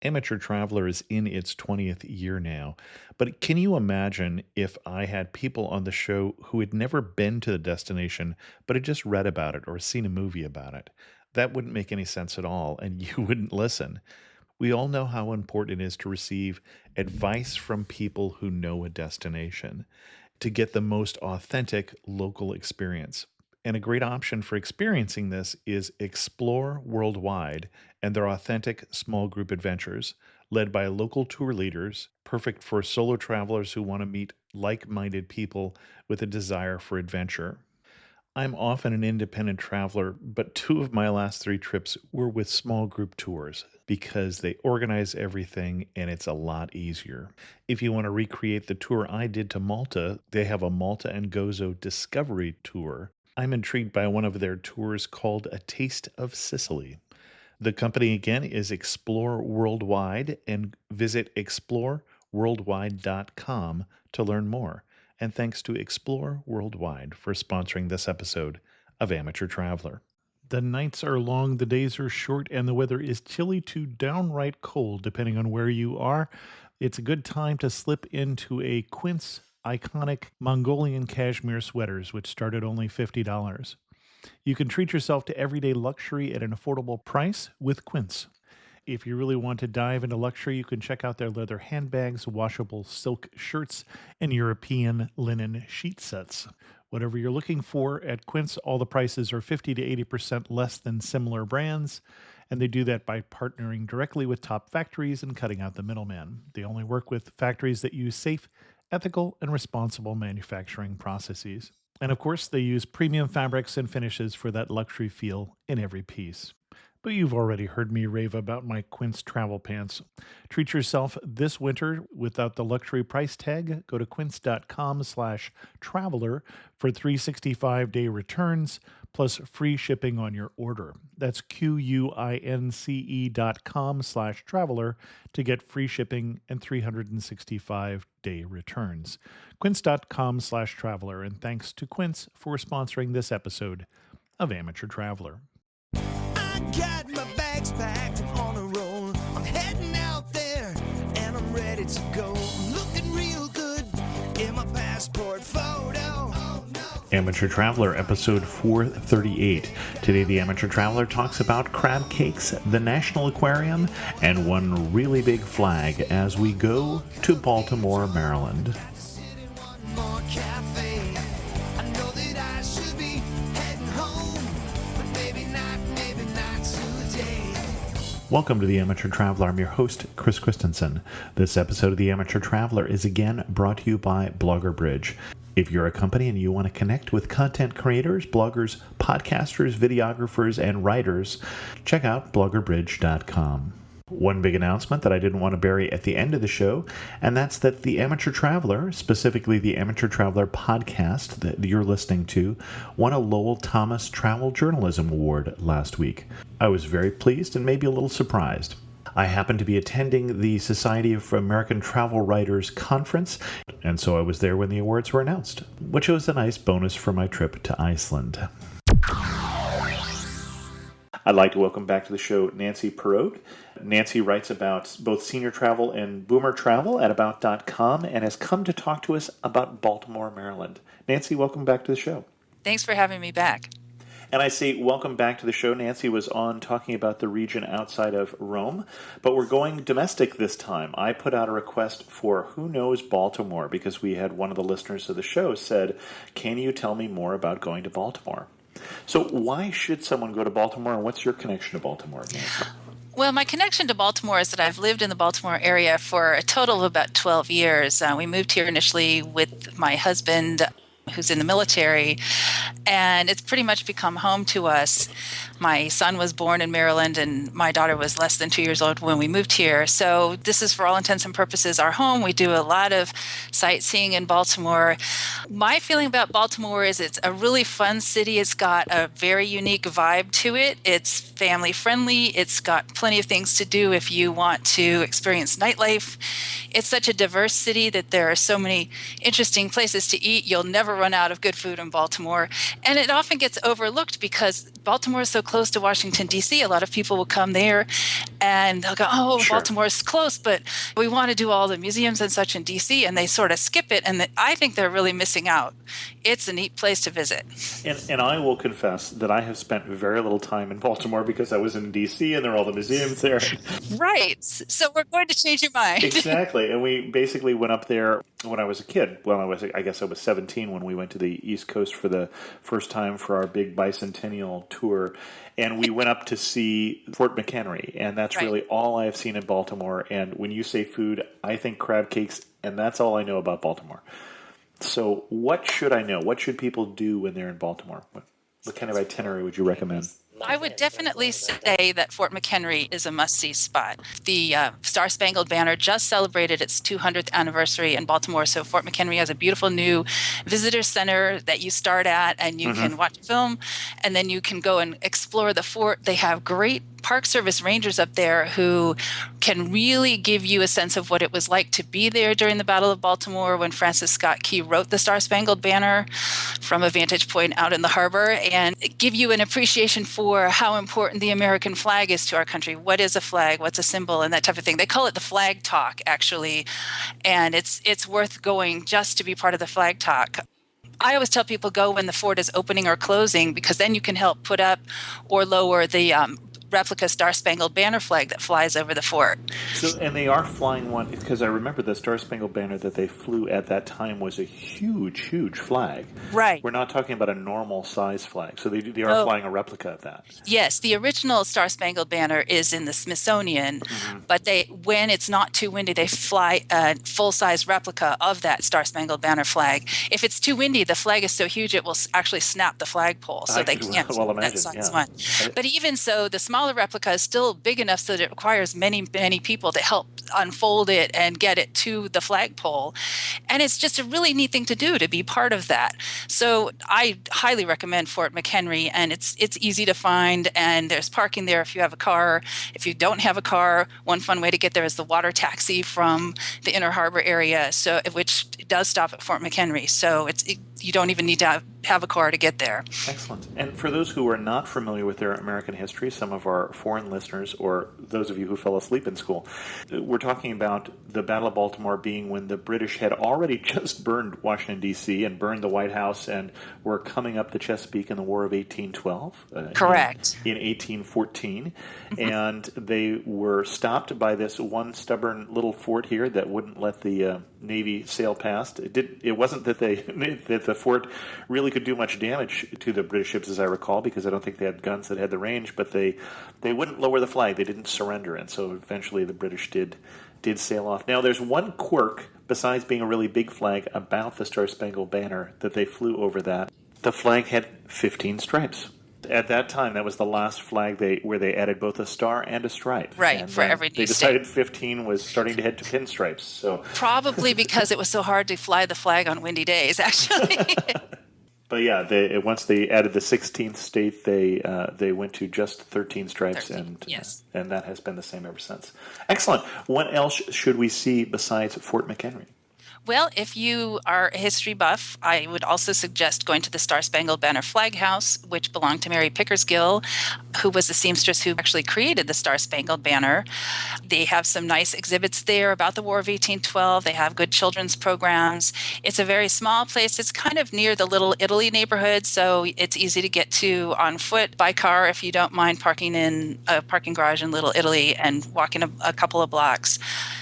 Amateur Traveler is in its 20th year now, but can you imagine if I had people on the show who had never been to the destination, but had just read about it or seen a movie about it? That wouldn't make any sense at all, and you wouldn't listen. We all know how important it is to receive advice from people who know a destination to get the most authentic local experience. And a great option for experiencing this is Explore Worldwide and their authentic small group adventures, led by local tour leaders, perfect for solo travelers who want to meet like minded people with a desire for adventure. I'm often an independent traveler, but two of my last three trips were with small group tours because they organize everything and it's a lot easier. If you want to recreate the tour I did to Malta, they have a Malta and Gozo Discovery Tour. I'm intrigued by one of their tours called A Taste of Sicily. The company again is Explore Worldwide, and visit exploreworldwide.com to learn more. And thanks to Explore Worldwide for sponsoring this episode of Amateur Traveler. The nights are long, the days are short, and the weather is chilly to downright cold, depending on where you are. It's a good time to slip into a Quince iconic Mongolian cashmere sweaters, which start at only $50. You can treat yourself to everyday luxury at an affordable price with Quince. If you really want to dive into luxury, you can check out their leather handbags, washable silk shirts, and European linen sheet sets. Whatever you're looking for at Quince, all the prices are 50 to 80% less than similar brands, and they do that by partnering directly with top factories and cutting out the middleman. They only work with factories that use safe, ethical, and responsible manufacturing processes. And of course, they use premium fabrics and finishes for that luxury feel in every piece. But you've already heard me rave about my Quince travel pants. Treat yourself this winter without the luxury price tag. Go to quince.com/traveler for 365-day returns plus free shipping on your order. That's QUINCE.com/traveler to get free shipping and 365-day returns. Quince.com/traveler. And thanks to Quince for sponsoring this episode of Amateur Traveler. I got my bags packed, I'm on a roll. I'm heading out there and I'm ready to go. I'm looking real good in my passport photo. Amateur Traveler, episode 438. Today, the Amateur Traveler talks about crab cakes, the National Aquarium, and one really big flag as we go to Baltimore, Maryland. Welcome to the Amateur Traveler. I'm your host, Chris Christensen. This episode of the Amateur Traveler is again brought to you by Blogger Bridge. If you're a company and you want to connect with content creators, bloggers, podcasters, videographers, and writers, check out bloggerbridge.com. One big announcement that I didn't want to bury at the end of the show, and that's that the Amateur Traveler, specifically the Amateur Traveler podcast that you're listening to, won a Lowell Thomas Travel Journalism Award last week. I was very pleased and maybe a little surprised. I happened to be attending the Society of American Travel Writers Conference, and so I was there when the awards were announced, which was a nice bonus for my trip to Iceland. I'd like to welcome back to the show Nancy Parode. Nancy writes about both senior travel and boomer travel at about.com and has come to talk to us about Baltimore, Maryland. Nancy, welcome back to the show. Thanks for having me back. And I say welcome back to the show. Nancy was on talking about the region outside of Rome, but we're going domestic this time. I put out a request for Who Knows Baltimore because we had one of the listeners of the show said, can you tell me more about going to Baltimore? So why should someone go to Baltimore, and what's your connection to Baltimore, Nancy? Well, my connection to Baltimore is that I've lived in the Baltimore area for a total of about 12 years. We moved here initially with my husband, who's in the military, and it's pretty much become home to us. My son was born in Maryland, and my daughter was less than 2 years old when we moved here. So this is, for all intents and purposes, our home. We do a lot of sightseeing in Baltimore. My feeling about Baltimore is it's a really fun city. It's got a very unique vibe to it. It's family friendly. It's got plenty of things to do if you want to experience nightlife. It's such a diverse city that there are so many interesting places to eat. You'll never run out of good food in Baltimore. And it often gets overlooked because Baltimore is so close to Washington, D.C. A lot of people will come there and they'll go, oh, Sure. Baltimore is close, but we want to do all the museums and such in D.C. And they sort of skip it. And I think they're really missing out. It's a neat place to visit. And I will confess that I have spent very little time in Baltimore because I was in D.C. and there are all the museums there. Right. So we're going to change your mind. Exactly. And we basically went up there when I was a kid. Well, I guess I was 17 when we went to the East Coast for the first time for our big bicentennial tour. And we went up to see Fort McHenry. And that's Right. really all I have seen in Baltimore. And when you say food, I think crab cakes, and that's all I know about Baltimore. So what should I know? What should people do when they're in Baltimore? What kind of itinerary would you recommend? I would definitely say that Fort McHenry is a must-see spot. The Star-Spangled Banner just celebrated its 200th anniversary in Baltimore, so Fort McHenry has a beautiful new visitor center that you start at, and you can watch a film, and then you can go and explore the fort. They have great Park Service rangers up there who can really give you a sense of what it was like to be there during the Battle of Baltimore when Francis Scott Key wrote the Star-Spangled Banner from a vantage point out in the harbor, and give you an appreciation for how important the American flag is to our country. What is a flag? What's a symbol? And that type of thing. They call it the flag talk, actually, and it's worth going just to be part of the flag talk. I always tell people go when the fort is opening or closing because then you can help put up or lower the replica Star-Spangled Banner flag that flies over the fort. So, and they are flying one because I remember the Star-Spangled Banner that they flew at that time was a huge, huge flag. Right. We're not talking about a normal size flag, so they are flying a replica of that. Yes, the original Star-Spangled Banner is in the Smithsonian, but when it's not too windy, they fly a full-size replica of that Star-Spangled Banner flag. If it's too windy, the flag is so huge it will actually snap the flagpole, so they can't well that imagine, size yeah. one. But even so, the smaller replica is still big enough so that it requires many, many people to help unfold it and get it to the flagpole. And it's just a really neat thing to do, to be part of that. So I highly recommend Fort McHenry, and it's easy to find, and there's parking there if you have a car. If you don't have a car, one fun way to get there is the water taxi from the Inner Harbor area, so which does stop at Fort McHenry. So you don't even need to have a car to get there. Excellent. And for those who are not familiar with their American history, some of our foreign listeners or those of you who fell asleep in school, we're talking about the Battle of Baltimore being when the British had already just burned Washington, D.C. and burned the White House and were coming up the Chesapeake in the War of 1812. Correct. In 1814. And they were stopped by this one stubborn little fort here that wouldn't let the Navy sail past. It wasn't that that the fort really could do much damage to the British ships, as I recall, because I don't think they had guns that had the range, but they wouldn't lower the flag. They didn't surrender, and so eventually the British did sail off. Now, there's one quirk, besides being a really big flag, about the Star-Spangled Banner that they flew over that. The flag had 15 stripes. At that time, that was the last flag where they added both a star and a stripe. Right, and for every new they decided 15 was starting to head to pinstripes. So probably because it was so hard to fly the flag on windy days, actually. But yeah, once they added the 16th state, they went to just 13 stripes, 13, yes. And that has been the same ever since. Excellent. What else should we see besides Fort McHenry? Well, if you are a history buff, I would also suggest going to the Star-Spangled Banner Flag House, which belonged to Mary Pickersgill, who was the seamstress who actually created the Star-Spangled Banner. They have some nice exhibits there about the War of 1812. They have good children's programs. It's a very small place. It's kind of near the Little Italy neighborhood, so it's easy to get to on foot, by car, if you don't mind parking in a parking garage in Little Italy and walking a couple of blocks.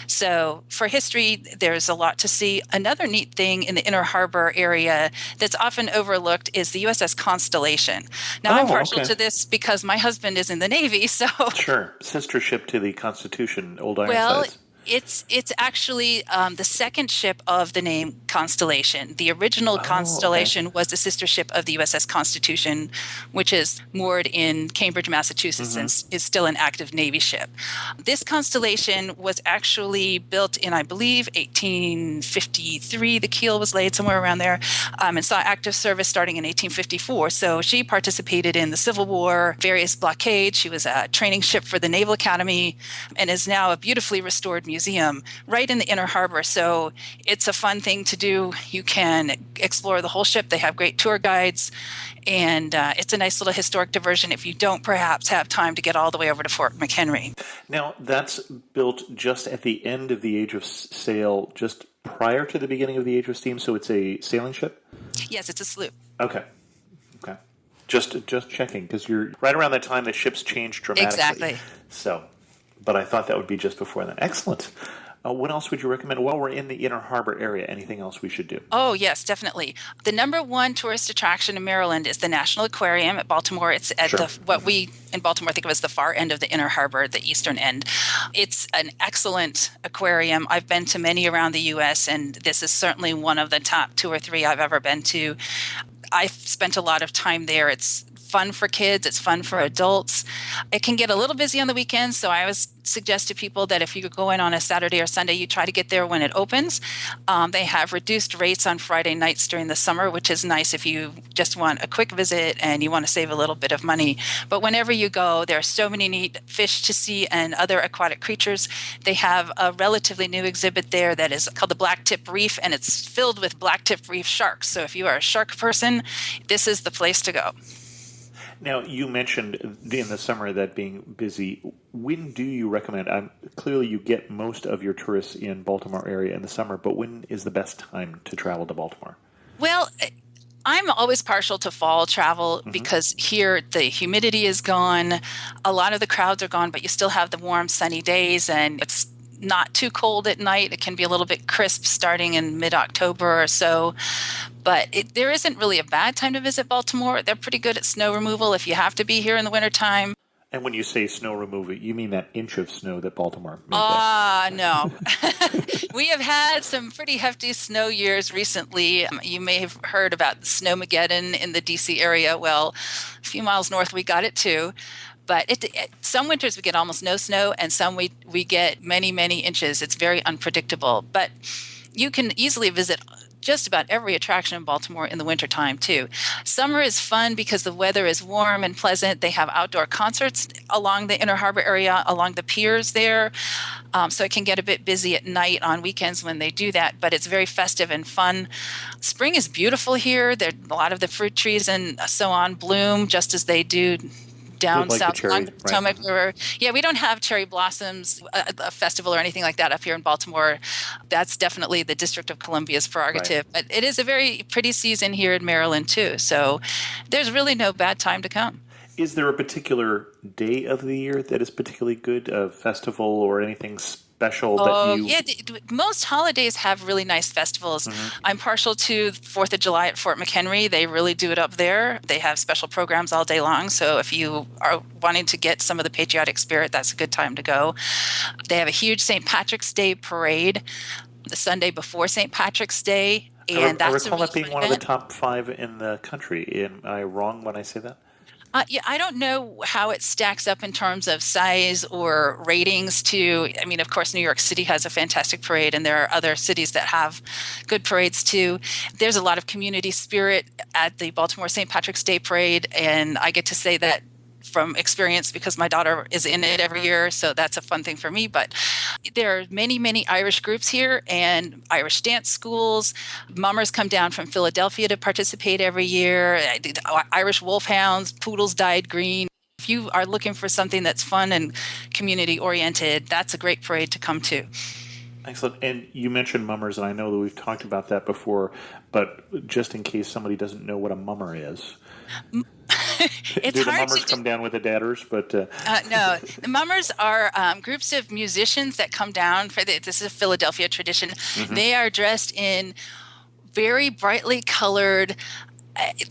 So for history, there's a lot to see. Another neat thing in the Inner Harbor area that's often overlooked is the USS Constellation. Now, I'm partial to this because my husband is in the Navy, so... Sure. Sister ship to the Constitution, Old Well, Ironsides. it's actually the second ship of the name Constellation. The original Constellation was the sister ship of the USS Constitution, which is moored in Cambridge, Massachusetts, and is still an active Navy ship. This Constellation was actually built in, I believe, 1853. The keel was laid somewhere around there, and saw active service starting in 1854. So she participated in the Civil War, various blockades. She was a training ship for the Naval Academy, and is now a beautifully restored museum museum right in the inner harbor. So it's a fun thing to do. You can explore the whole ship. They have great tour guides, and it's a nice little historic diversion if you don't perhaps have time to get all the way over to Fort McHenry. Now, that's built just at the end of the Age of Sail, just prior to the beginning of the Age of Steam, so it's a sailing ship? Yes, it's a sloop. Okay. Okay. Just checking, because you're right around that time the ships changed dramatically. Exactly. So, but I thought that would be just before that. Excellent. What else would you recommend while we're in the Inner Harbor area? Anything else we should do? Oh, yes, definitely. The number one tourist attraction in Maryland is the National Aquarium at Baltimore. It's at Sure. what we in Baltimore think of as the far end of the Inner Harbor, the eastern end. It's an excellent aquarium. I've been to many around the U.S., and this is certainly one of the top 2 or 3 I've ever been to. I've spent a lot of time there. It's fun for kids. It's fun for adults. It can get a little busy on the weekends, so I always suggest to people that if you go in on a Saturday or Sunday, you try to get there when it opens. They have reduced rates on Friday nights during the summer, which is nice if you just want a quick visit and you want to save a little bit of money. But whenever you go, there are so many neat fish to see and other aquatic creatures. They have a relatively new exhibit there that is called the Blacktip Reef, and it's filled with blacktip reef sharks. So if you are a shark person, this is the place to go. Now, you mentioned in the summer that being busy. When do you recommend? Clearly, you get most of your tourists in Baltimore area in the summer, but when is the best time to travel to Baltimore? Well, I'm always partial to fall travel because here the humidity is gone. A lot of the crowds are gone, but you still have the warm, sunny days, and it's not too cold at night. It can be a little bit crisp starting in mid-October or so. But there isn't really a bad time to visit Baltimore. They're pretty good at snow removal if you have to be here in the wintertime. And when you say snow removal, you mean that inch of snow that Baltimore made? No. We have had some pretty hefty snow years recently. You may have heard about the Snowmageddon in the D.C. area. Well, a few miles north, we got it too. But some winters we get almost no snow, and some we get many, many inches. It's very unpredictable. But you can easily visit just about every attraction in Baltimore in the wintertime, too. Summer is fun because the weather is warm and pleasant. They have outdoor concerts along the Inner Harbor area, along the piers there. So it can get a bit busy at night on weekends when they do that, but it's very festive and fun. Spring is beautiful here. A lot of the fruit trees and so on bloom just as they do down like south along the Potomac right? River. Yeah, we don't have cherry blossoms, a festival or anything like that up here in Baltimore. That's definitely the District of Columbia's prerogative. Right. But it is a very pretty season here in Maryland, too. So there's really no bad time to come. Is there a particular day of the year that is particularly good, a festival or anything special that you... Yeah, most holidays have really nice festivals. I'm partial to 4th of July at Fort McHenry. They really do it up there. They have special programs all day long. So if you are wanting to get some of the patriotic spirit, that's a good time to go. They have a huge St. Patrick's Day parade the Sunday before St. Patrick's Day. And I that's recall a that being really one of the event. top 5 in the country. Am I wrong when I say that? Yeah, I don't know how it stacks up in terms of size or ratings to, I mean, of course, New York City has a fantastic parade, and there are other cities that have good parades too. There's a lot of community spirit at the Baltimore St. Patrick's Day Parade, and I get to say that from experience because my daughter is in it every year, so that's a fun thing for me. But there are many, many Irish groups here and Irish dance schools. Mummers come down from Philadelphia to participate every year. Irish wolfhounds, poodles dyed green. If you are looking for something that's fun and community oriented, that's a great parade to come to. Excellent. And you mentioned mummers, and I know that we've talked about that before, but just in case somebody doesn't know what a mummer is. It's Do the hard mummers to come down with the dadders? But no, the mummers are groups of musicians that come down for this is a Philadelphia tradition. They are dressed in very brightly colored,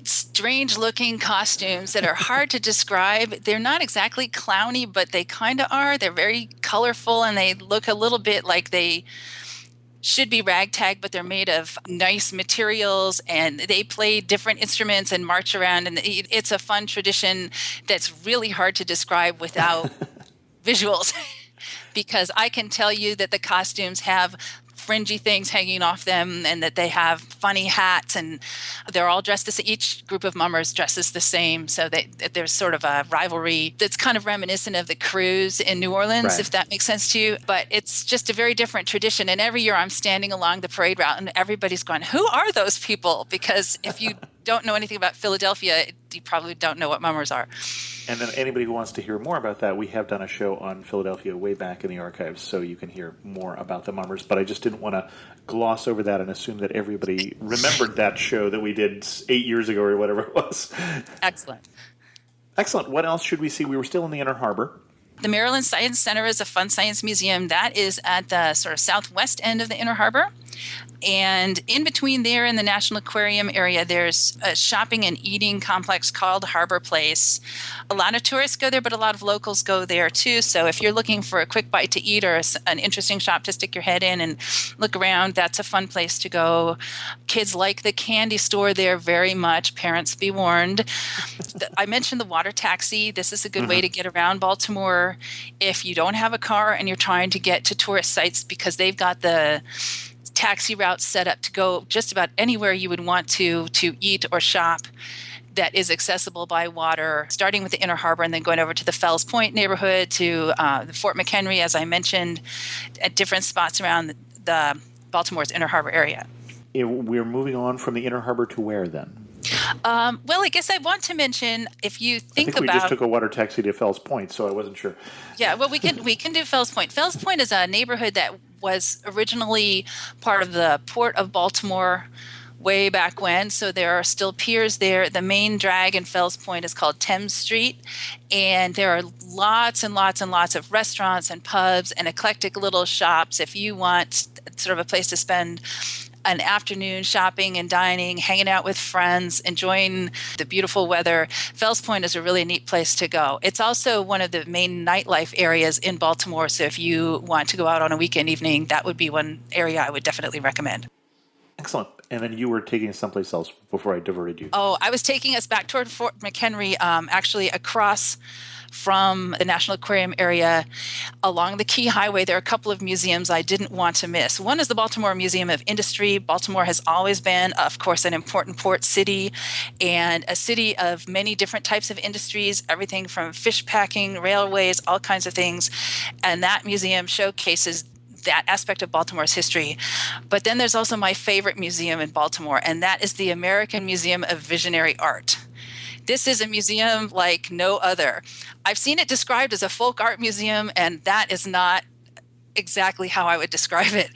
strange-looking costumes that are hard to describe. They're not exactly clowny, but they kind of are. They're very colorful, and they look a little bit like they should be ragtag, but they're made of nice materials, and they play different instruments and march around. And it's a fun tradition that's really hard to describe without visuals, because I can tell you that the costumes have fringy things hanging off them, and that they have funny hats, and they're all dressed as each group of mummers dresses the same. So there's sort of a rivalry that's kind of reminiscent of the cruise in New Orleans, Right. if that makes sense to you. But it's just a very different tradition. And every year I'm standing along the parade route and everybody's going, who are those people? Because if you don't know anything about Philadelphia, you probably don't know what mummers are. And then anybody who wants to hear more about that, we have done a show on Philadelphia way back in the archives, so you can hear more about the mummers. But I just didn't want to gloss over that and assume that everybody remembered that show that we did 8 years ago or whatever it was. Excellent. Excellent. What else should we see? We were still in the Inner Harbor. The Maryland Science Center is a fun science museum that is at the sort of southwest end of the Inner Harbor. And in between there and the National Aquarium area, there's a shopping and eating complex called Harbor Place. A lot of tourists go there, but a lot of locals go there too. So if you're looking for a quick bite to eat or an interesting shop to stick your head in and look around, that's a fun place to go. Kids like the candy store there very much. Parents be warned. I mentioned the water taxi. This is a good way to get around Baltimore if you don't have a car and you're trying to get to tourist sites, because they've got the taxi routes set up to go just about anywhere you would want to eat or shop that is accessible by water, starting with the Inner Harbor and then going over to the Fells Point neighborhood, to the Fort McHenry, as I mentioned, at different spots around the Baltimore's Inner Harbor area. We're moving on from the Inner Harbor to where then? Well, I guess I want to mention, if you think we just took a water taxi to Fells Point, so I wasn't sure. Yeah, well, we can do Fells Point. Fells Point is a neighborhood that was originally part of the Port of Baltimore way back when, so there are still piers there. The main drag in Fells Point is called Thames Street, and there are lots and lots and lots of restaurants and pubs and eclectic little shops. If you want sort of a place to spend an afternoon shopping and dining, hanging out with friends, enjoying the beautiful weather, Fells Point is a really neat place to go. It's also one of the main nightlife areas in Baltimore, so if you want to go out on a weekend evening, that would be one area I would definitely recommend. Excellent. And then you were taking us someplace else before I diverted you. Oh, I was taking us back toward Fort McHenry, actually across from the National Aquarium area along the Key Highway. There are a couple of museums I didn't want to miss. One is the Baltimore Museum of Industry. Baltimore has always been, of course, an important port city and a city of many different types of industries, everything from fish packing, railways, all kinds of things. And that museum showcases that aspect of Baltimore's history. But then there's also my favorite museum in Baltimore, and that is the American Museum of Visionary Art. This is a museum like no other. I've seen it described as a folk art museum, and that is not exactly how I would describe it.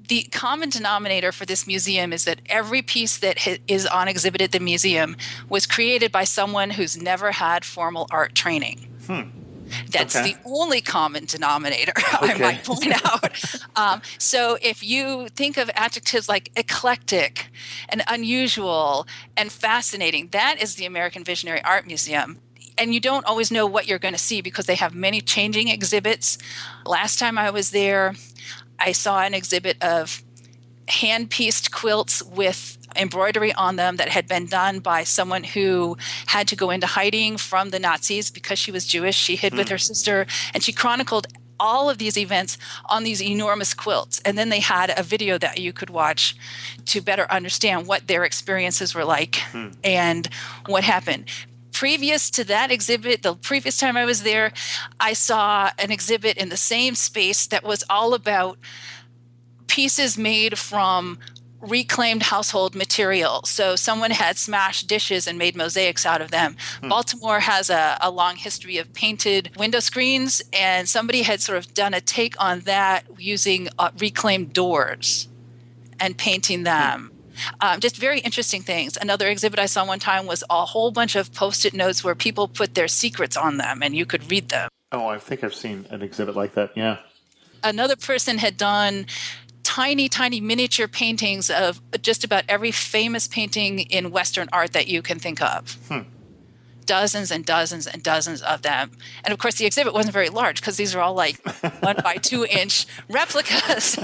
The common denominator for this museum is that every piece that is on exhibit at the museum was created by someone who's never had formal art training. That's the only common denominator, I might point out. So if you think of adjectives like eclectic and unusual and fascinating, that is the American Visionary Art Museum. And you don't always know what you're going to see because they have many changing exhibits. Last time I was there, I saw an exhibit of hand-pieced quilts with embroidery on them that had been done by someone who had to go into hiding from the Nazis because she was Jewish. She hid with her sister, and she chronicled all of these events on these enormous quilts. And then they had a video that you could watch to better understand what their experiences were like and what happened. Previous to that exhibit, the previous time I was there, I saw an exhibit in the same space that was all about pieces made from reclaimed household material. So someone had smashed dishes and made mosaics out of them. Baltimore has a long history of painted window screens, and somebody had sort of done a take on that using reclaimed doors and painting them. Just very interesting things. Another exhibit I saw one time was a whole bunch of Post-it notes where people put their secrets on them and you could read them. Oh, I think I've seen an exhibit like that, yeah. Another person had done tiny, tiny miniature paintings of just about every famous painting in Western art that you can think of. Dozens and dozens and dozens of them. And of course, the exhibit wasn't very large because these are all like 1 by 2 inch replicas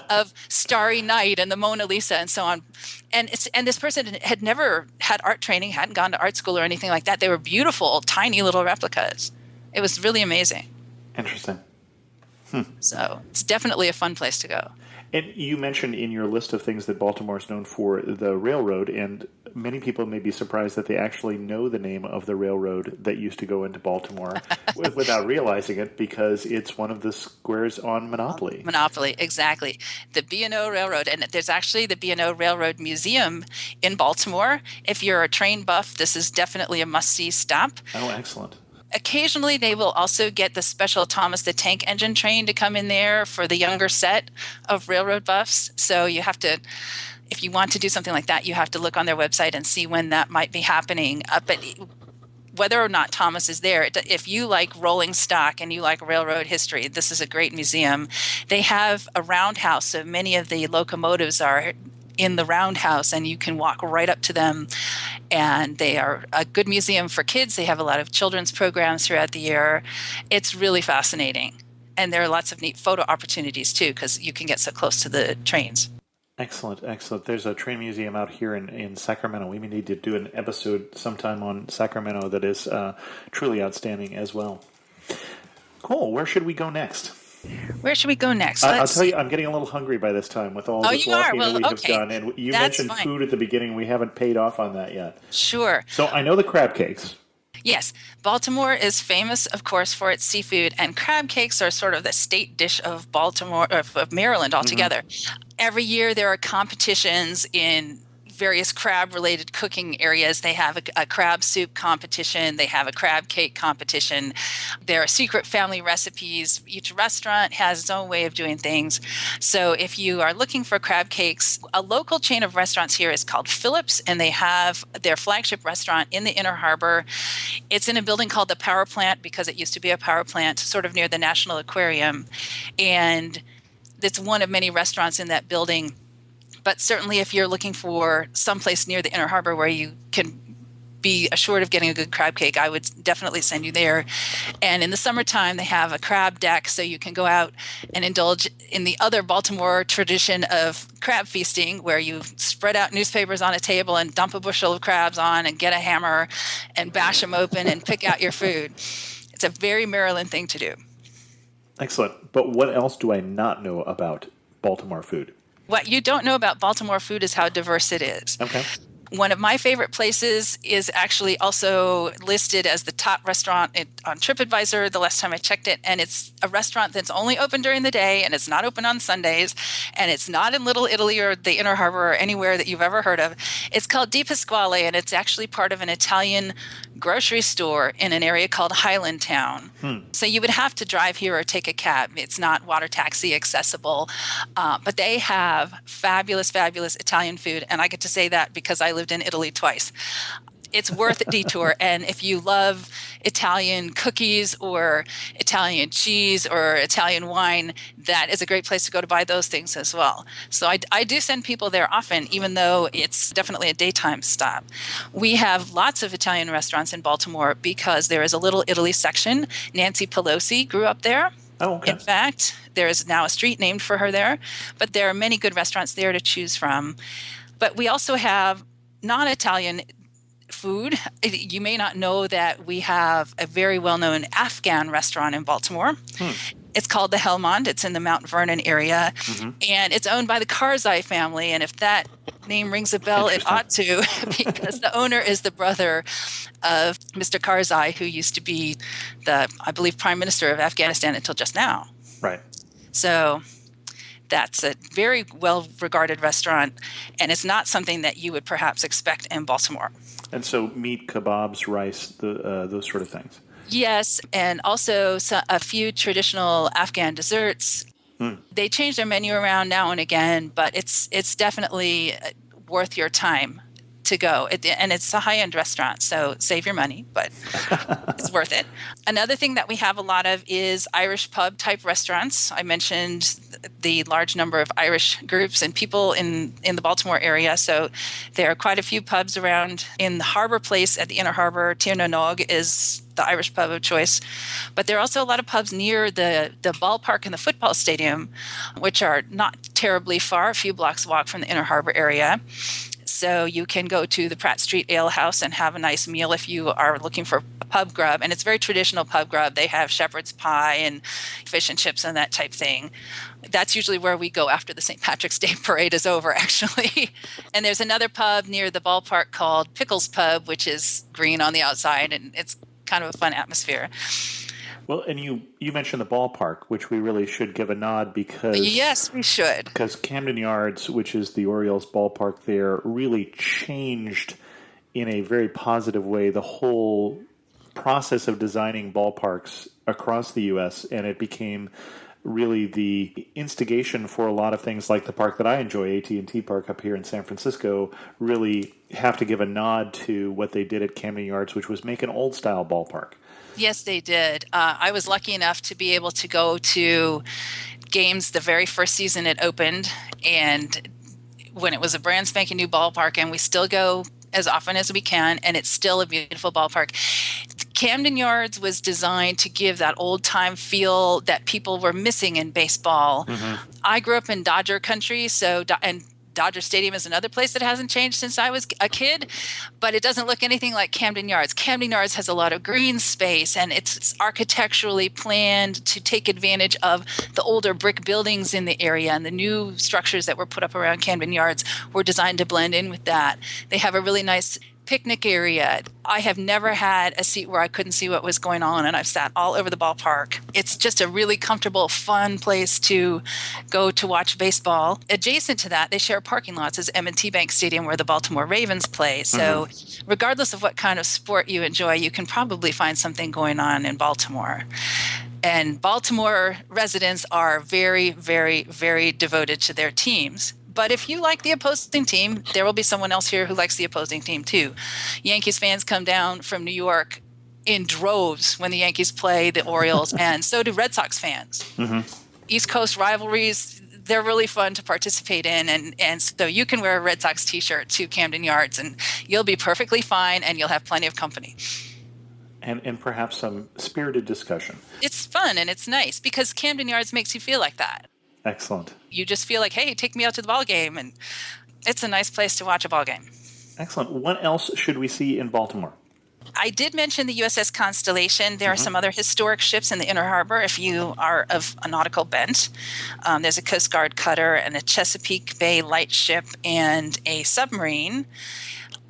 of Starry Night and the Mona Lisa and so on. And this person had never had art training, hadn't gone to art school or anything like that. They were beautiful, tiny little replicas. It was really amazing. Interesting. So it's definitely a fun place to go. And you mentioned in your list of things that Baltimore is known for the railroad, and many people may be surprised that they actually know the name of the railroad that used to go into Baltimore without realizing it, because it's one of the squares on Monopoly. Monopoly, exactly. The B&O Railroad. And there's actually the B&O Railroad Museum in Baltimore. If you're a train buff, this is definitely a must-see stop. Oh, excellent. Occasionally, they will also get the special Thomas the Tank Engine train to come in there for the younger set of railroad buffs. So you have to, if you want to do something like that, you have to look on their website and see when that might be happening. But whether or not Thomas is there, if you like rolling stock and you like railroad history, this is a great museum. They have a roundhouse, so many of the locomotives are in the roundhouse, and you can walk right up to them. And they are a good museum for kids. They have a lot of children's programs throughout the year. It's really fascinating. And there are lots of neat photo opportunities too, because you can get so close to the trains. Excellent, excellent. There's a train museum out here in Sacramento. We may need to do an episode sometime on Sacramento that is truly outstanding as well. Cool. Where should we go next? Where should we go next? I'll tell you, I'm getting a little hungry by this time with all this walking that we have done. And you mentioned food at the beginning. We haven't paid off on that yet. Sure. So I know the crab cakes. Yes. Baltimore is famous, of course, for its seafood, and crab cakes are sort of the state dish of Baltimore, of Maryland altogether. Mm-hmm. Every year there are competitions in various crab-related cooking areas. They have a crab soup competition. They have a crab cake competition. There are secret family recipes. Each restaurant has its own way of doing things. So if you are looking for crab cakes, a local chain of restaurants here is called Phillips, and they have their flagship restaurant in the Inner Harbor. It's in a building called the Power Plant because it used to be a power plant sort of near the National Aquarium. And it's one of many restaurants in that building. But certainly if you're looking for someplace near the Inner Harbor where you can be assured of getting a good crab cake, I would definitely send you there. And in the summertime, they have a crab deck, so you can go out and indulge in the other Baltimore tradition of crab feasting, where you spread out newspapers on a table and dump a bushel of crabs on and get a hammer and bash them open and pick out your food. It's a very Maryland thing to do. Excellent. But what else do I not know about Baltimore food? What you don't know about Baltimore food is how diverse it is. Okay. One of my favorite places is actually also listed as the top restaurant on TripAdvisor the last time I checked it. And it's a restaurant that's only open during the day, and it's not open on Sundays, and it's not in Little Italy or the Inner Harbor or anywhere that you've ever heard of. It's called Di Pasquale, and it's actually part of an Italian grocery store in an area called Highlandtown. So you would have to drive here or take a cab. It's not water taxi accessible, but they have fabulous, fabulous Italian food. And I get to say that because I lived in Italy twice. It's worth a detour. And if you love Italian cookies or Italian cheese or Italian wine, that is a great place to go to buy those things as well. So I do send people there often, even though it's definitely a daytime stop. We have lots of Italian restaurants in Baltimore because there is a Little Italy section. Nancy Parode grew up there. Oh, okay. In fact, there is now a street named for her there. But there are many good restaurants there to choose from. But we also have non-Italian food. You may not know that we have a very well-known Afghan restaurant in Baltimore. It's called the Helmond. It's in the Mount Vernon area, and it's owned by the Karzai family. And if that name rings a bell, it ought to, because the owner is the brother of Mr. Karzai, who used to be the, I believe, Prime Minister of Afghanistan until just now. Right. So that's a very well-regarded restaurant, and it's not something that you would perhaps expect in Baltimore. And so meat, kebabs, rice, those sort of things. Yes, and also a few traditional Afghan desserts. They change their menu around now and again, but it's definitely worth your time to go. And it's a high-end restaurant, so save your money, but it's worth it. Another thing that we have a lot of is Irish pub-type restaurants. I mentioned the large number of Irish groups and people in the Baltimore area, so there are quite a few pubs around. In the Harbor Place at the Inner Harbor, Tir na Nog is the Irish pub of choice. But there are also a lot of pubs near the ballpark and the football stadium, which are not terribly far, a few blocks walk from the Inner Harbor area. So you can go to the Pratt Street Ale House and have a nice meal if you are looking for a pub grub. And it's very traditional pub grub. They have shepherd's pie and fish and chips and that type thing. That's usually where we go after the St. Patrick's Day parade is over, actually. And there's another pub near the ballpark called Pickles Pub, which is green on the outside, and it's kind of a fun atmosphere. Well, and you mentioned the ballpark, which we really should give a nod because... Yes, we should. Because Camden Yards, which is the Orioles ballpark there, really changed in a very positive way the whole process of designing ballparks across the U.S., and it became really the instigation for a lot of things like the park that I enjoy, AT&T Park up here in San Francisco, really have to give a nod to what they did at Camden Yards, which was make an old-style ballpark. Yes, they did. I was lucky enough to be able to go to games the very first season it opened, and when it was a brand spanking new ballpark, and we still go as often as we can, and it's still a beautiful ballpark. Camden Yards was designed to give that old-time feel that people were missing in baseball. Mm-hmm. I grew up in Dodger country, and Dodger Stadium is another place that hasn't changed since I was a kid, but it doesn't look anything like Camden Yards. Camden Yards has a lot of green space, and it's architecturally planned to take advantage of the older brick buildings in the area, and the new structures that were put up around Camden Yards were designed to blend in with that. They have a really nice picnic area. I have never had a seat where I couldn't see what was going on, and I've sat all over the ballpark. It's just a really comfortable, fun place to go to watch baseball. Adjacent to that, they share parking lots as M&T Bank Stadium where the Baltimore Ravens play. So regardless of what kind of sport you enjoy, you can probably find something going on in Baltimore. And Baltimore residents are very, very, very devoted to their teams. But if you like the opposing team, there will be someone else here who likes the opposing team too. Yankees fans come down from New York in droves when the Yankees play the Orioles, and so do Red Sox fans. Mm-hmm. East Coast rivalries, they're really fun to participate in, and so you can wear a Red Sox t-shirt to Camden Yards, and you'll be perfectly fine, and you'll have plenty of company. And perhaps some spirited discussion. It's fun, and it's nice, because Camden Yards makes you feel like that. Excellent. You just feel like, hey, take me out to the ball game, and it's a nice place to watch a ball game. Excellent. What else should we see in Baltimore? I did mention the USS Constellation. There are some other historic ships in the Inner Harbor if you are of a nautical bent. There's a Coast Guard cutter and a Chesapeake Bay lightship and a submarine.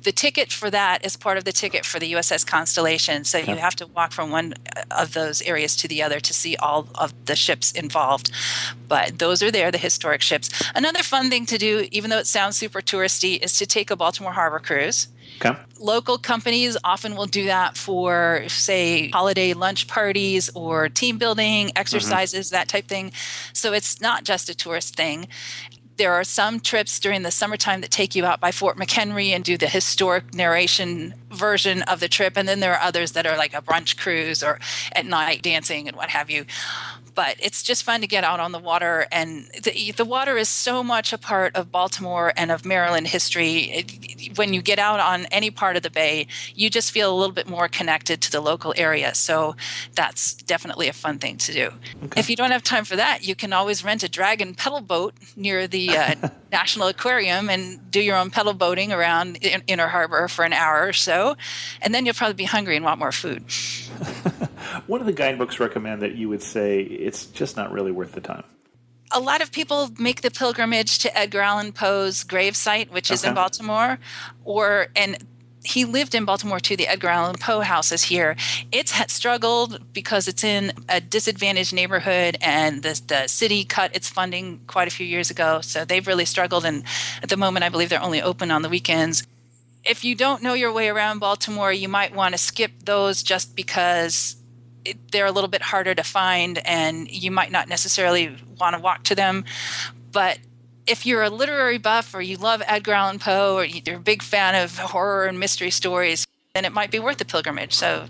The ticket for that is part of the ticket for the USS Constellation. So you have to walk from one of those areas to the other to see all of the ships involved. But those are there, the historic ships. Another fun thing to do, even though it sounds super touristy, is to take a Baltimore Harbor cruise. Okay. Local companies often will do that for, say, holiday lunch parties or team building, exercises, that type thing. So it's not just a tourist thing. There are some trips during the summertime that take you out by Fort McHenry and do the historic narration version of the trip. And then there are others that are like a brunch cruise or at night dancing and what have you. But it's just fun to get out on the water. And the water is so much a part of Baltimore and of Maryland history. When you get out on any part of the bay, you just feel a little bit more connected to the local area. So that's definitely a fun thing to do. Okay. If you don't have time for that, you can always rent a dragon pedal boat near the National Aquarium and do your own pedal boating around Inner Harbor for an hour or so. And then you'll probably be hungry and want more food. What do the guidebooks recommend that you would say it's just not really worth the time? A lot of people make the pilgrimage to Edgar Allan Poe's gravesite, which is in Baltimore, and he lived in Baltimore too. The Edgar Allan Poe house is here. It's had struggled because it's in a disadvantaged neighborhood, and the city cut its funding quite a few years ago. So they've really struggled, and at the moment I believe they're only open on the weekends. If you don't know your way around Baltimore, you might want to skip those just because they're a little bit harder to find, and you might not necessarily want to walk to them. But if you're a literary buff or you love Edgar Allan Poe or you're a big fan of horror and mystery stories, then it might be worth the pilgrimage. So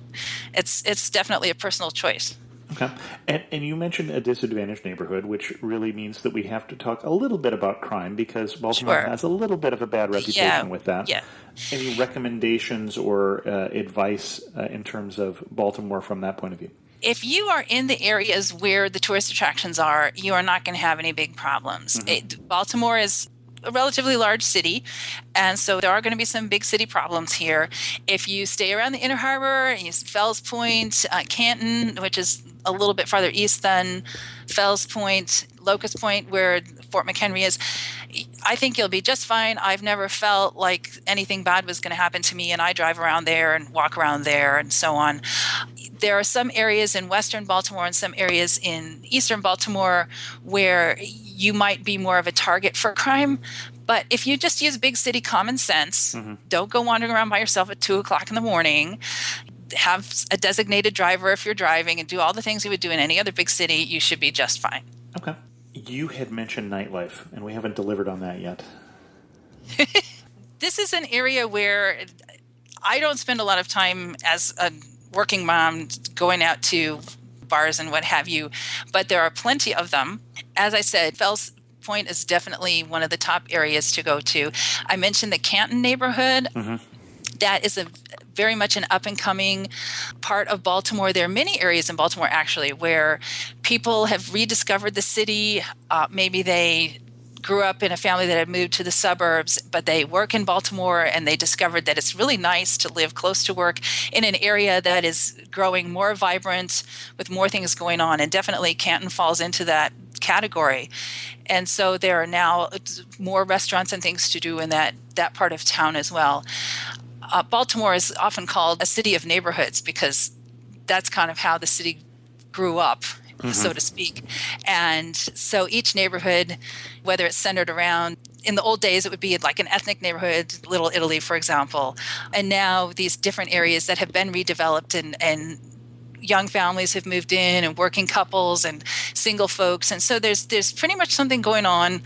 it's definitely a personal choice. Okay. And you mentioned a disadvantaged neighborhood, which really means that we have to talk a little bit about crime because Baltimore has a little bit of a bad reputation with that. Yeah. Any recommendations or advice in terms of Baltimore from that point of view? If you are in the areas where the tourist attractions are, you are not going to have any big problems. Baltimore is a relatively large city, and so there are going to be some big city problems here. If you stay around the Inner Harbor, and use Fells Point, Canton, which is a little bit farther east than Fells Point, Locust Point, where Fort McHenry is, I think you'll be just fine. I've never felt like anything bad was going to happen to me, and I drive around there and walk around there and so on. There are some areas in western Baltimore and some areas in eastern Baltimore where you might be more of a target for crime. But if you just use big city common sense, don't go wandering around by yourself at 2 o'clock in the morning, have a designated driver if you're driving, and do all the things you would do in any other big city, you should be just fine. Okay. You had mentioned nightlife, and we haven't delivered on that yet. This is an area where I don't spend a lot of time as a working mom going out to bars and what have you, but there are plenty of them. As I said, Fells Point is definitely one of the top areas to go to. I mentioned the Canton neighborhood. That is a very much an up-and-coming part of Baltimore. There are many areas in Baltimore, actually, where people have rediscovered the city. Maybe they grew up in a family that had moved to the suburbs, but they work in Baltimore, and they discovered that it's really nice to live close to work in an area that is growing more vibrant with more things going on. And definitely Canton falls into that category. And so there are now more restaurants and things to do in that part of town as well. Baltimore is often called a city of neighborhoods because that's kind of how the city grew up, so to speak. And so each neighborhood, whether it's centered around, in the old days, it would be like an ethnic neighborhood, Little Italy, for example. And now these different areas that have been redeveloped, and young families have moved in, and working couples and single folks. And so there's pretty much something going on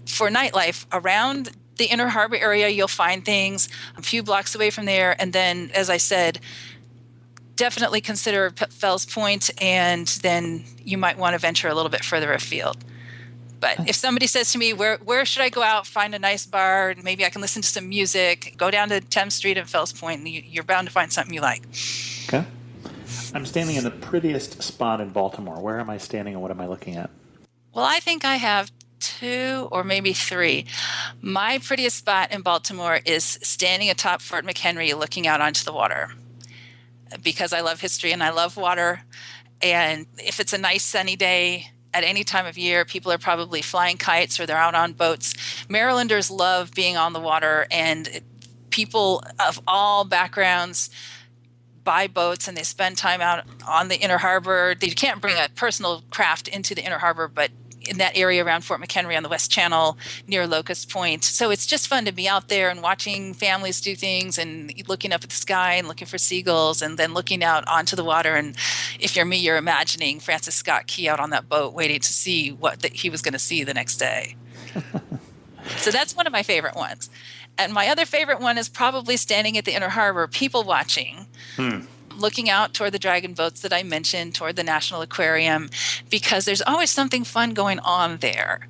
for nightlife around the Inner Harbor area. You'll find things a few blocks away from there. And then, as I said, definitely consider Fells Point, and then you might want to venture a little bit further afield. But if somebody says to me, where should I go out, find a nice bar, maybe I can listen to some music, go down to Thames Street and Fells Point, and you're bound to find something you like. Okay. I'm standing in the prettiest spot in Baltimore. Where am I standing, and what am I looking at? Well, I think I have 2 or maybe 3. My prettiest spot in Baltimore is standing atop Fort McHenry looking out onto the water, because I love history and I love water. And if it's a nice sunny day at any time of year, people are probably flying kites or they're out on boats. Marylanders love being on the water, and people of all backgrounds buy boats and they spend time out on the Inner Harbor. You can't bring a personal craft into the Inner Harbor, but in that area around Fort McHenry on the West Channel near Locust Point. So it's just fun to be out there and watching families do things, and looking up at the sky and looking for seagulls, and then looking out onto the water. And if you're me, you're imagining Francis Scott Key out on that boat waiting to see what he was going to see the next day. So that's one of my favorite ones. And my other favorite one is probably standing at the Inner Harbor, people watching. Looking out toward the dragon boats that I mentioned, toward the National Aquarium, because there's always something fun going on there.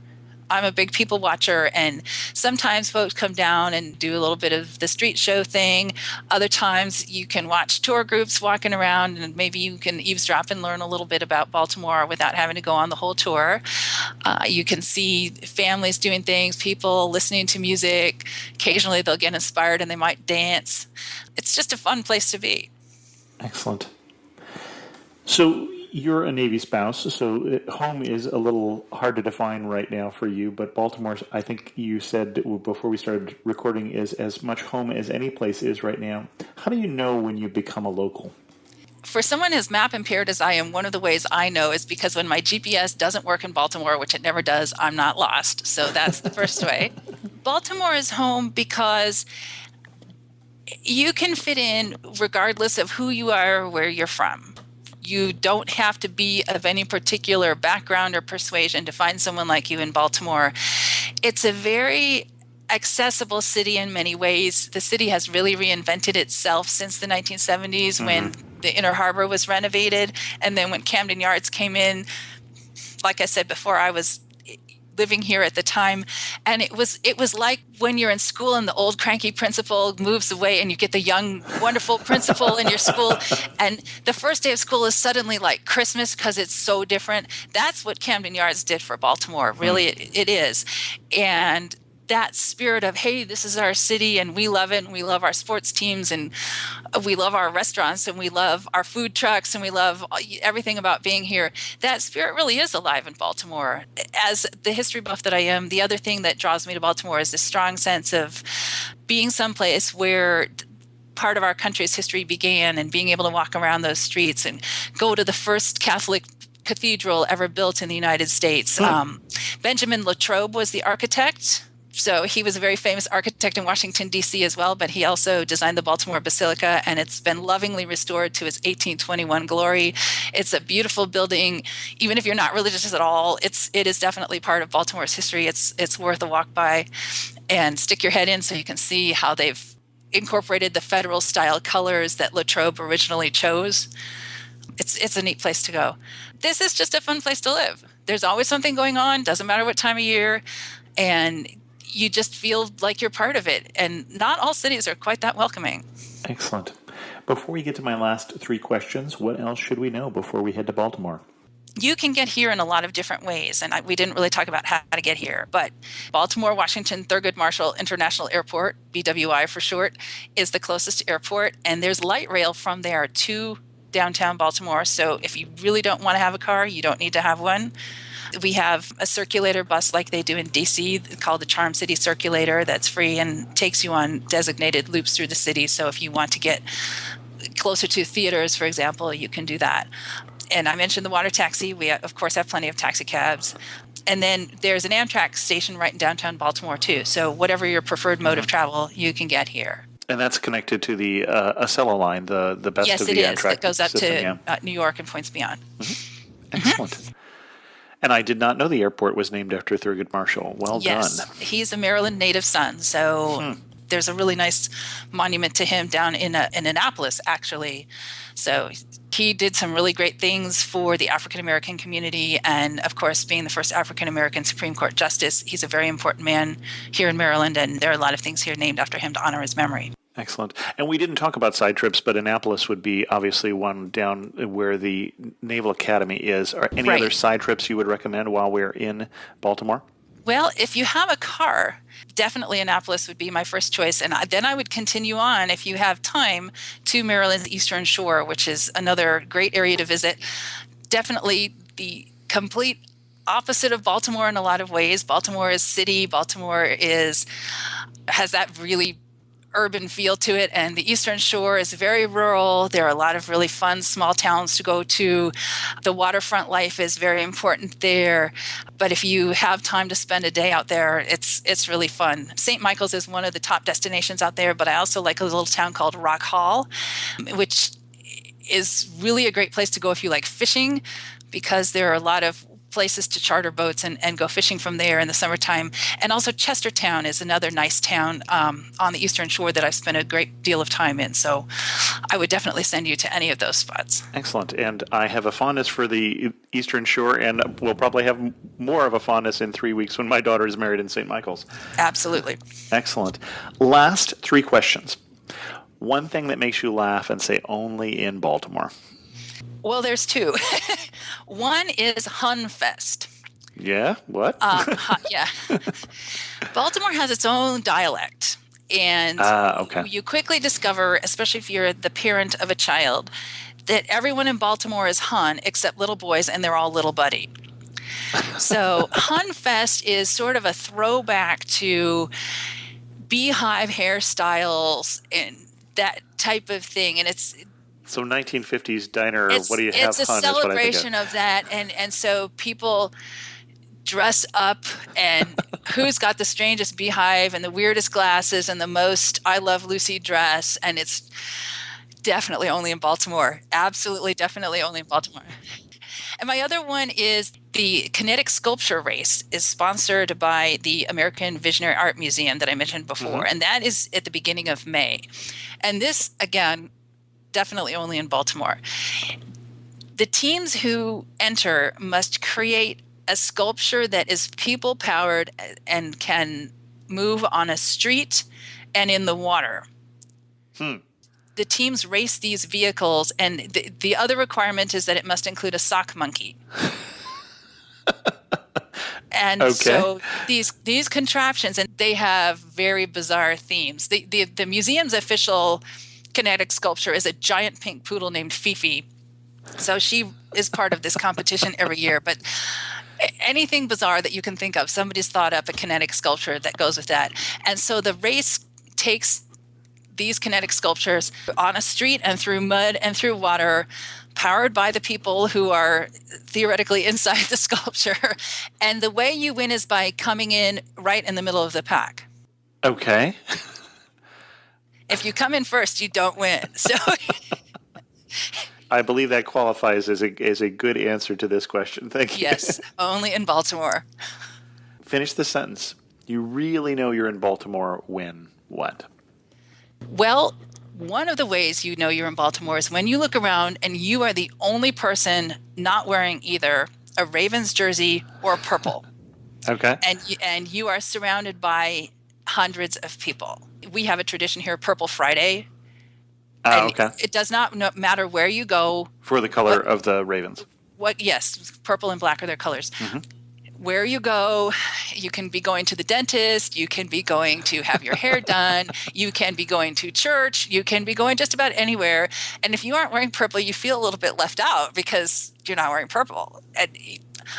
I'm a big people watcher, and sometimes folks come down and do a little bit of the street show thing. Other times you can watch tour groups walking around, and maybe you can eavesdrop and learn a little bit about Baltimore without having to go on the whole tour. You can see families doing things, people listening to music. Occasionally they'll get inspired and they might dance. It's just a fun place to be. Excellent. So you're a Navy spouse, so home is a little hard to define right now for you, but Baltimore, I think you said before we started recording, is as much home as any place is right now. How do you know when you become a local? For someone as map impaired as I am, one of the ways I know is because when my GPS doesn't work in Baltimore, which it never does, I'm not lost. So that's the first way. Baltimore is home because you can fit in regardless of who you are or where you're from. You don't have to be of any particular background or persuasion to find someone like you in Baltimore. It's a very accessible city in many ways. The city has really reinvented itself since the 1970s when the Inner Harbor was renovated. And then when Camden Yards came in, like I said before, I was living here at the time, and it was like when you're in school and the old cranky principal moves away and you get the young wonderful principal in your school, and the first day of school is suddenly like Christmas because it's so different. That's what Camden Yards did for Baltimore. Really, it is. And that spirit of, hey, this is our city and we love it and we love our sports teams and we love our restaurants and we love our food trucks and we love everything about being here. That spirit really is alive in Baltimore. As the history buff that I am, the other thing that draws me to Baltimore is this strong sense of being someplace where part of our country's history began, and being able to walk around those streets and go to the first Catholic cathedral ever built in the United States. Benjamin Latrobe was the architect. So he was a very famous architect in Washington, D.C. as well, but he also designed the Baltimore Basilica, and it's been lovingly restored to its 1821 glory. It's a beautiful building. Even if you're not religious at all, it is definitely part of Baltimore's history. It's worth a walk by and stick your head in so you can see how they've incorporated the federal style colors that Latrobe originally chose. It's a neat place to go. This is just a fun place to live. There's always something going on, doesn't matter what time of year, and you just feel like you're part of it. And not all cities are quite that welcoming. Excellent. Before we get to my last three questions, what else should we know before we head to Baltimore? You can get here in a lot of different ways, and we didn't really talk about how to get here, but Baltimore Washington Thurgood Marshall International Airport, BWI for short, is the closest airport, and there's light rail from there to downtown Baltimore. So if you really don't want to have a car, you don't need to have one. We have a circulator bus like they do in DC called the Charm City Circulator that's free and takes you on designated loops through the city. So if you want to get closer to theaters, for example, you can do that. And I mentioned the water taxi. We, of course, have plenty of taxi cabs. And then there's an Amtrak station right in downtown Baltimore, too. So whatever your preferred mode of travel, you can get here. And that's connected to the Acela line, the best yes, of the Amtrak Yes, it is. That goes up system, to New York and points beyond. Excellent. And I did not know the airport was named after Thurgood Marshall. Well done. He's a Maryland native son. So there's a really nice monument to him down in Annapolis, actually. So he did some really great things for the African-American community. And, of course, being the first African-American Supreme Court justice, he's a very important man here in Maryland. And there are a lot of things here named after him to honor his memory. Excellent. And we didn't talk about side trips, but Annapolis would be obviously one down where the Naval Academy is. Are any other side trips you would recommend while we're in Baltimore? Well, if you have a car, definitely Annapolis would be my first choice. And then I would continue on, if you have time, to Maryland's Eastern Shore, which is another great area to visit. Definitely the complete opposite of Baltimore in a lot of ways. Baltimore is city. Baltimore has that really urban feel to it, and the Eastern Shore is very rural. There are a lot of really fun small towns to go to. The waterfront life is very important there, but if you have time to spend a day out there, it's really fun. St. Michael's is one of the top destinations out there, but I also like a little town called Rock Hall, which is really a great place to go if you like fishing, because there are a lot of places to charter boats and go fishing from there in the summertime. And also Chestertown is another nice town on the Eastern Shore that I've spent a great deal of time in. So I would definitely send you to any of those spots. Excellent. And I have a fondness for the Eastern Shore, and we'll probably have more of a fondness in 3 weeks when my daughter is married in St. Michael's. Absolutely. Excellent. Last three questions. One thing that makes you laugh and say only in Baltimore. Well, there's two. One is Hunfest. Yeah? What? Yeah. Baltimore has its own dialect. And you quickly discover, especially if you're the parent of a child, that everyone in Baltimore is Hun except little boys, and they're all little buddy. So Hunfest is sort of a throwback to beehive hairstyles and that type of thing. And it's so 1950s diner, what do you have? It's a celebration of that, and so people dress up, and who's got the strangest beehive and the weirdest glasses and the most I Love Lucy dress, and it's definitely only in Baltimore. Absolutely, definitely only in Baltimore. And my other one is the Kinetic Sculpture Race is sponsored by the American Visionary Art Museum that I mentioned before, and that is at the beginning of May. And this, again, definitely only in Baltimore. The teams who enter must create a sculpture that is people-powered and can move on a street and in the water. The teams race these vehicles, and the other requirement is that it must include a sock monkey. And Okay. so these contraptions, and they have very bizarre themes. The museum's official kinetic sculpture is a giant pink poodle named Fifi. So she is part of this competition every year. But anything bizarre that you can think of, somebody's thought up a kinetic sculpture that goes with that. And so the race takes these kinetic sculptures on a street and through mud and through water, powered by the people who are theoretically inside the sculpture. And the way you win is by coming in right in the middle of the pack. Okay. If you come in first, you don't win. So I believe that qualifies as a good answer to this question. Thank you. yes, only in Baltimore. Finish the sentence. You really know you're in Baltimore when what? Well, one of the ways you know you're in Baltimore is when you look around and you are the only person not wearing either a Ravens jersey or purple. Okay. And you are surrounded by hundreds of people. We have a tradition here, Purple Friday. Okay. It does not matter where you go. For the color of the Ravens. Yes, purple and black are their colors. Mm-hmm. Where you go, you can be going to the dentist, you can be going to have your hair done, you can be going to church, you can be going just about anywhere. And if you aren't wearing purple, you feel a little bit left out because you're not wearing purple. And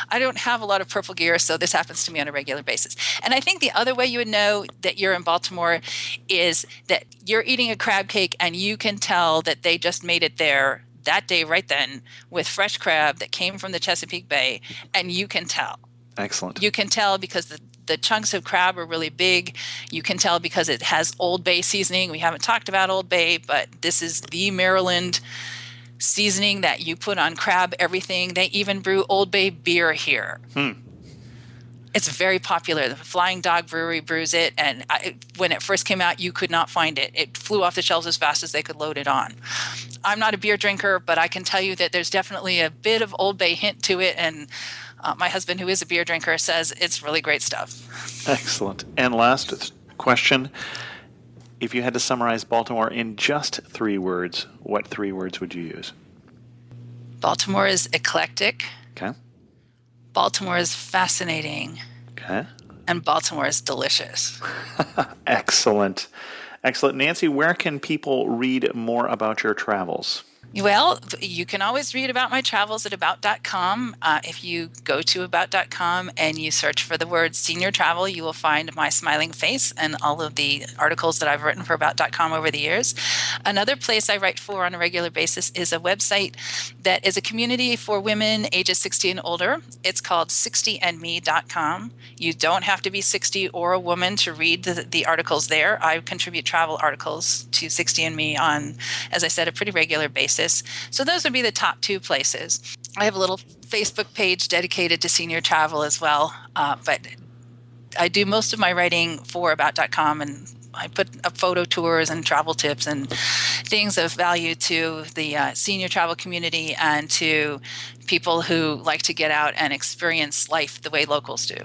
I don't have a lot of purple gear, so this happens to me on a regular basis. And I think the other way you would know that you're in Baltimore is that you're eating a crab cake and you can tell that they just made it there that day right then with fresh crab that came from the Chesapeake Bay, and you can tell. Excellent. You can tell because the chunks of crab are really big. You can tell because it has Old Bay seasoning. We haven't talked about Old Bay, but this is the Maryland seasoning that you put on crab everything. They even brew Old Bay beer here. It's very popular. The Flying Dog Brewery brews it, and when it first came out, you could not find it. It flew off the shelves as fast as they could load it on. I'm not a beer drinker, but I can tell you that there's definitely a bit of Old Bay hint to it, and my husband, who is a beer drinker, says it's really great stuff. Excellent. And last question. If you had to summarize Baltimore in just 3 words, what 3 words would you use? Baltimore is eclectic. Okay. Baltimore is fascinating. Okay. And Baltimore is delicious. Excellent. Excellent. Nancy, where can people read more about your travels? Well, you can always read about my travels at about.com. If you go to about.com and you search for the word senior travel, you will find my smiling face and all of the articles that I've written for about.com over the years. Another place I write for on a regular basis is a website that is a community for women ages 60 and older. It's called 60andme.com. You don't have to be 60 or a woman to read the articles there. I contribute travel articles to 60andme on, as I said, a pretty regular basis. So those would be the top 2 places. I have a little Facebook page dedicated to senior travel as well, but I do most of my writing for about.com, and I put up photo tours and travel tips and things of value to the senior travel community and to people who like to get out and experience life the way locals do.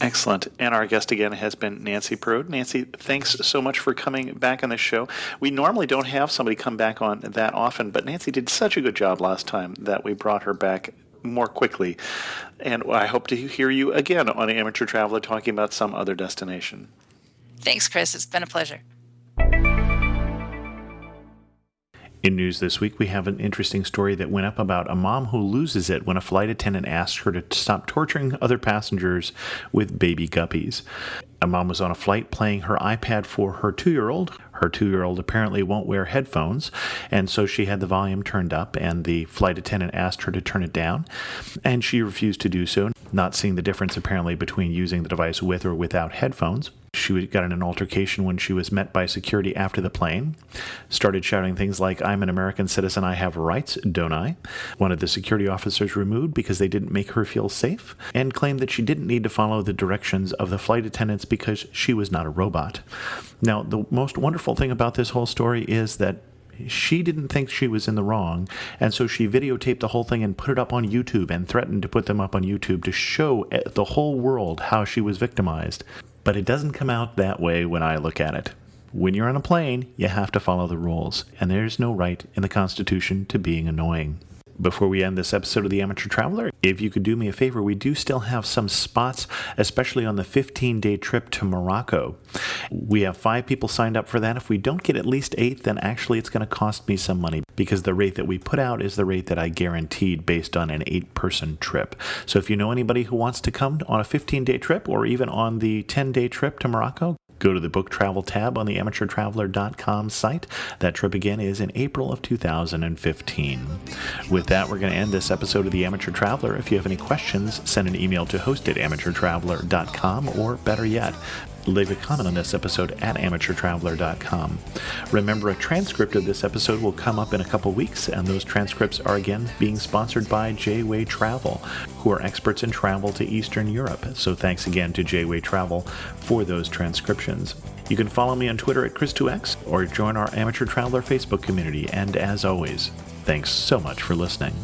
Excellent. And our guest again has been Nancy Parode. Nancy, thanks so much for coming back on the show. We normally don't have somebody come back on that often, but Nancy did such a good job last time that we brought her back more quickly. And I hope to hear you again on Amateur Traveler talking about some other destination. Thanks, Chris. It's been a pleasure. In news this week, we have an interesting story that went up about a mom who loses it when a flight attendant asks her to stop torturing other passengers with baby guppies. A mom was on a flight playing her iPad for her 2-year-old. Her 2-year-old apparently won't wear headphones, and so she had the volume turned up, and the flight attendant asked her to turn it down, and she refused to do so, not seeing the difference apparently between using the device with or without headphones. She got in an altercation when she was met by security after the plane, started shouting things like, "I'm an American citizen, I have rights, don't I?" Wanted the security officers removed because they didn't make her feel safe, and claimed that she didn't need to follow the directions of the flight attendants because she was not a robot. Now, the most wonderful thing about this whole story is that she didn't think she was in the wrong, and so she videotaped the whole thing and put it up on YouTube and threatened to put them up on YouTube to show the whole world how she was victimized. But it doesn't come out that way when I look at it. When you're on a plane, you have to follow the rules, and there's no right in the Constitution to being annoying. Before we end this episode of The Amateur Traveler, if you could do me a favor, we do still have some spots, especially on the 15-day trip to Morocco. We have 5 people signed up for that. If we don't get at least 8, then actually it's going to cost me some money because the rate that we put out is the rate that I guaranteed based on an 8-person trip. So if you know anybody who wants to come on a 15-day trip or even on the 10-day trip to Morocco, go to the book travel tab on the amateurtraveler.com site. That trip again is in April of 2015. With that, we're going to end this episode of The Amateur Traveler. If you have any questions, send an email to host@amateurtraveler.com, or better yet, leave a comment on this episode at amateurtraveler.com. Remember, a transcript of this episode will come up in a couple weeks, and those transcripts are again being sponsored by J-Way Travel, who are experts in travel to Eastern Europe. So thanks again to J-Way Travel for those transcriptions. You can follow me on Twitter at Chris2X or join our Amateur Traveler Facebook community. And as always, thanks so much for listening.